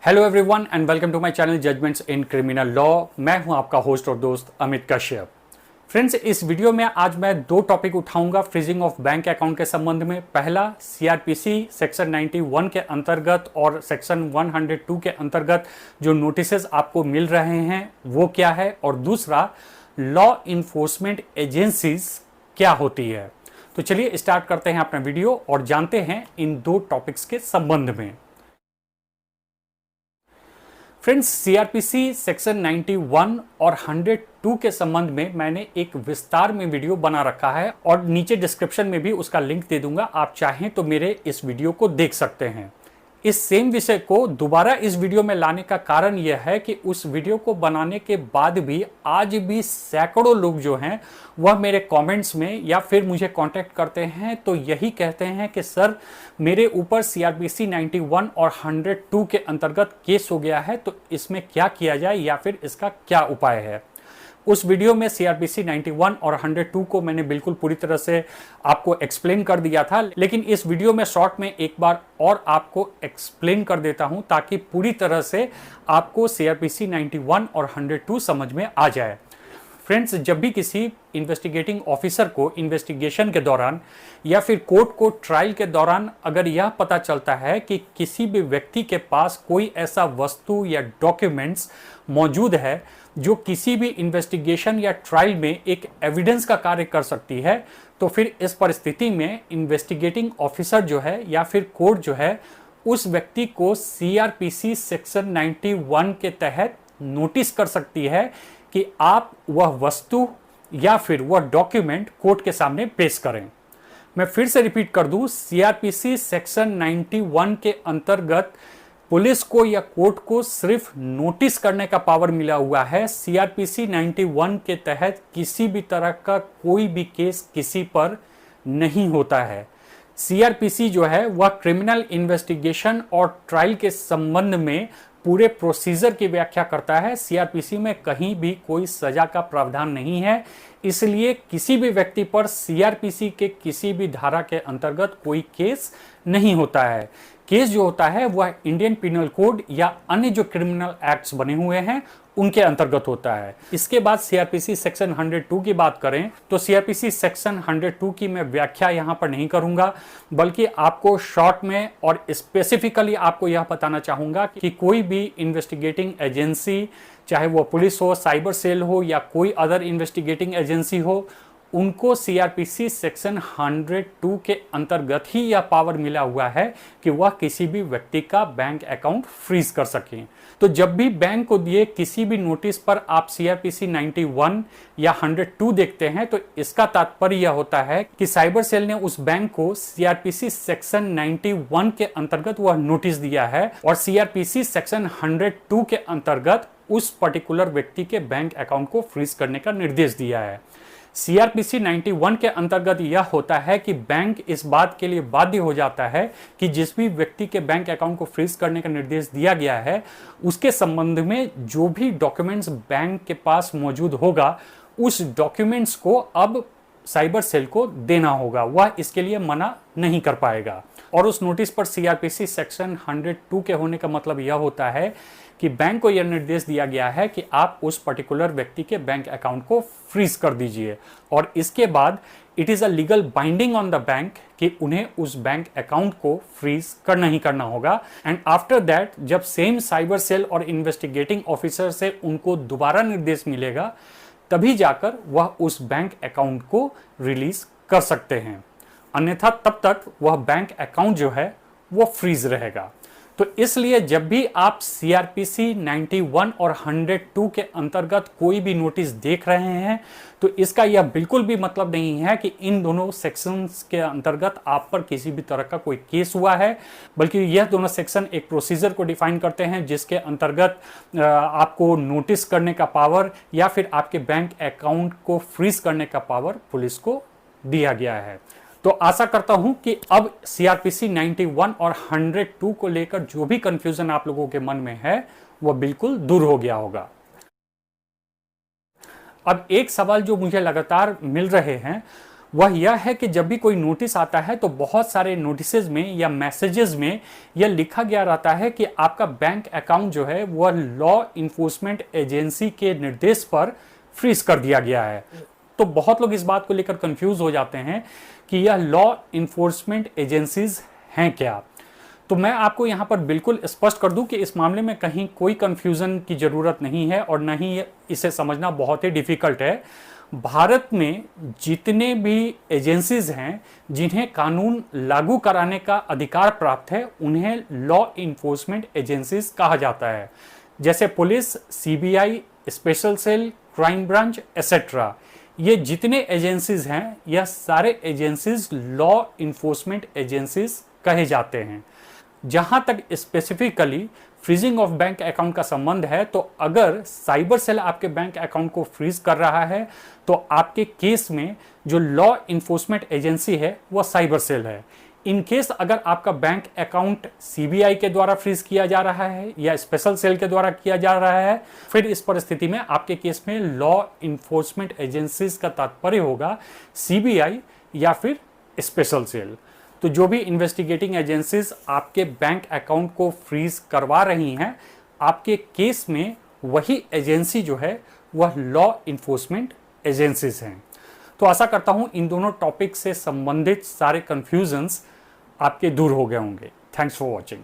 Hello everyone and welcome to my channel judgments in criminal law. मैं हूं आपका host और दोस्त अमित कश्यप। फ्रेंड्स, इस वीडियो में आज मैं दो टॉपिक उठाऊंगा फ्रीजिंग ऑफ बैंक अकाउंट के संबंध में। पहला, सीआरपीसी सेक्शन 91 के अंतर्गत और सेक्शन 102 के अंतर्गत जो नोटिसेस आपको मिल रहे हैं वो क्या है, और दूसरा, लॉ इन्फोर्समेंट एजेंसीज क्या होती है। तो चलिए स्टार्ट करते हैं अपना वीडियो और जानते हैं इन दो टॉपिक्स के संबंध में। फ्रेंड्स, सीआरपीसी सेक्शन 91 और 102 के संबंध में मैंने एक विस्तार में वीडियो बना रखा है और नीचे डिस्क्रिप्शन में भी उसका लिंक दे दूंगा। आप चाहें तो मेरे इस वीडियो को देख सकते हैं। इस सेम विषय को दोबारा इस वीडियो में लाने का कारण यह है कि उस वीडियो को बनाने के बाद भी आज भी सैकड़ों लोग जो हैं वह मेरे कमेंट्स में या फिर मुझे कांटेक्ट करते हैं तो यही कहते हैं कि सर, मेरे ऊपर सीआरपीसी 91 और 102 के अंतर्गत केस हो गया है, तो इसमें क्या किया जाए या फिर इसका क्या उपाय है। उस वीडियो में सीआरपीसी 91 और 102 को मैंने बिल्कुल पूरी तरह से आपको एक्सप्लेन कर दिया था, लेकिन इस वीडियो में शॉर्ट में एक बार और आपको एक्सप्लेन कर देता हूं ताकि पूरी तरह से आपको सीआरपीसी 91 और 102 समझ में आ जाए। फ्रेंड्स, जब भी किसी इन्वेस्टिगेटिंग ऑफिसर को इन्वेस्टिगेशन के दौरान या फिर कोर्ट को ट्रायल के दौरान अगर यह पता चलता है कि किसी भी व्यक्ति के पास कोई ऐसा वस्तु या डॉक्यूमेंट्स मौजूद है जो किसी भी इन्वेस्टिगेशन या ट्रायल में एक एविडेंस का कार्य कर सकती है, तो फिर इस परिस्थिति में इन्वेस्टिगेटिंग ऑफिसर जो है या फिर कोर्ट जो है उस व्यक्ति को सीआरपीसी सेक्शन 91 के तहत नोटिस कर सकती है कि आप वह वस्तु या फिर वह डॉक्यूमेंट कोर्ट के सामने पेश करें। मैं फिर से रिपीट कर दूं, सीआरपीसी सेक्शन 91 के अंतर्गत पुलिस को या कोर्ट को सिर्फ नोटिस करने का पावर मिला हुआ है। सीआरपीसी 91 के तहत किसी भी तरह का कोई भी केस किसी पर नहीं होता है। सीआरपीसी जो है वह क्रिमिनल इन्वेस्टिगेशन और ट्रायल के संबंध में पूरे प्रोसीजर की व्याख्या करता है। सीआरपीसी में कहीं भी कोई सजा का प्रावधान नहीं है, इसलिए किसी भी व्यक्ति पर सीआरपीसी के किसी भी धारा के अंतर्गत कोई केस नहीं होता है। केस जो होता है वह इंडियन पिनल कोड या अन्य जो क्रिमिनल एक्ट्स बने हुए हैं उनके अंतर्गत होता है। इसके बाद सीआरपीसी सेक्शन 102 की बात करें तो सीआरपीसी सेक्शन 102 की मैं व्याख्या यहां पर नहीं करूंगा, बल्कि आपको शॉर्ट में और स्पेसिफिकली आपको यह बताना चाहूंगा कि कोई भी इन्वेस्टिगेटिंग एजेंसी, चाहे वो पुलिस हो, साइबर सेल हो या कोई अदर इन्वेस्टिगेटिंग एजेंसी हो, उनको सीआरपीसी सेक्शन 102 के अंतर्गत ही यह पावर मिला हुआ है कि वह किसी भी व्यक्ति का बैंक अकाउंट फ्रीज कर सकें। तो जब भी बैंक को दिए किसी भी नोटिस पर आप सीआरपीसी 91 या 102 देखते हैं तो इसका तात्पर्य यह होता है कि साइबर सेल ने उस बैंक को सीआरपीसी सेक्शन 91 के अंतर्गत वह नोटिस दिया है और सीआरपीसी सेक्शन 102 के अंतर्गत उस पर्टिकुलर व्यक्ति के बैंक अकाउंट को फ्रीज करने का निर्देश दिया है। सीआरपीसी 91 के अंतर्गत यह होता है कि बैंक इस बात के लिए बाध्य हो जाता है कि जिस भी व्यक्ति के बैंक अकाउंट को फ्रीज करने का निर्देश दिया गया है उसके संबंध में जो भी डॉक्यूमेंट्स बैंक के पास मौजूद होगा उस डॉक्यूमेंट्स को अब साइबर सेल को देना होगा, वह इसके लिए मना नहीं कर पाएगा। और उस नोटिस पर सीआरपीसी सेक्शन 102 के होने का मतलब यह होता है कि बैंक को यह निर्देश दिया गया है कि आप उस पर्टिकुलर व्यक्ति के बैंक अकाउंट को फ्रीज कर दीजिए, और इसके बाद it is a legal binding on the bank कि उन्हें उस बैंक अकाउंट को फ्रीज करना ही करना होगा। एंड आफ्टर दैट जब सेम साइबर सेल और इन्वेस्टिगेटिंग ऑफिसर से उनको दोबारा निर्देश मिलेगा तभी जाकर वह उस बैंक अकाउंट को रिलीज कर सकते हैं, अन्यथा तब तक वह बैंक अकाउंट जो है वो फ्रीज रहेगा। तो इसलिए जब भी आप सीआरपीसी 91 और 102 के अंतर्गत कोई भी नोटिस देख रहे हैं तो इसका यह बिल्कुल भी मतलब नहीं है कि इन दोनों सेक्शंस के अंतर्गत आप पर किसी भी तरह का कोई केस हुआ है, बल्कि यह दोनों सेक्शन एक प्रोसीजर को डिफाइन करते हैं जिसके अंतर्गत आपको नोटिस करने का पावर या फिर आपके बैंक अकाउंट को फ्रीज करने का पावर पुलिस को दिया गया है। तो आशा करता हूं कि अब सीआरपीसी 91 और 102 को लेकर जो भी कंफ्यूजन आप लोगों के मन में है वह बिल्कुल दूर हो गया होगा। अब एक सवाल जो मुझे लगातार मिल रहे हैं वह यह है कि जब भी कोई नोटिस आता है तो बहुत सारे नोटिसेज में या मैसेजेस में यह लिखा गया रहता है कि आपका बैंक अकाउंट जो है वह लॉ इन्फोर्समेंट एजेंसी के निर्देश पर फ्रीज कर दिया गया है। तो बहुत लोग इस बात को लेकर कंफ्यूज हो जाते हैं कि यह लॉ इन्फोर्समेंट एजेंसीज हैं क्या। तो मैं आपको यहां पर बिल्कुल स्पष्ट कर दूं कि इस मामले में कहीं कोई कंफ्यूजन की जरूरत नहीं है और न ही इसे समझना बहुत ही डिफिकल्ट है। भारत में जितने भी एजेंसीज हैं जिन्हें कानून लागू कराने का अधिकार प्राप्त है उन्हें लॉ इन्फोर्समेंट एजेंसीज कहा जाता है, जैसे police, CBI, special cell, crime branch etcetera. ये जितने एजेंसीज हैं यह सारे एजेंसीज लॉ इन्फोर्समेंट एजेंसीज कहे जाते हैं। जहां तक specifically freezing of bank account का संबंध है, तो अगर साइबर सेल आपके बैंक अकाउंट को फ्रीज कर रहा है तो आपके केस में जो लॉ इन्फोर्समेंट एजेंसी है वह साइबर सेल है। इन केस अगर आपका बैंक अकाउंट सीबीआई के द्वारा फ्रीज किया जा रहा है या स्पेशल सेल के द्वारा किया जा रहा है, फिर इस परिस्थिति में आपके केस में लॉ इन्फोर्समेंट एजेंसीज का तात्पर्य होगा सीबीआई या फिर स्पेशल सेल। तो जो भी इन्वेस्टिगेटिंग एजेंसीज आपके बैंक अकाउंट को फ्रीज करवा रही हैं, आपके केस में वही एजेंसी जो है वह लॉ इन्फोर्समेंट एजेंसीज हैं। तो आशा करता हूं इन दोनों टॉपिक से संबंधित सारे कंफ्यूजन्स आपके दूर हो गए होंगे। Thanks for watching.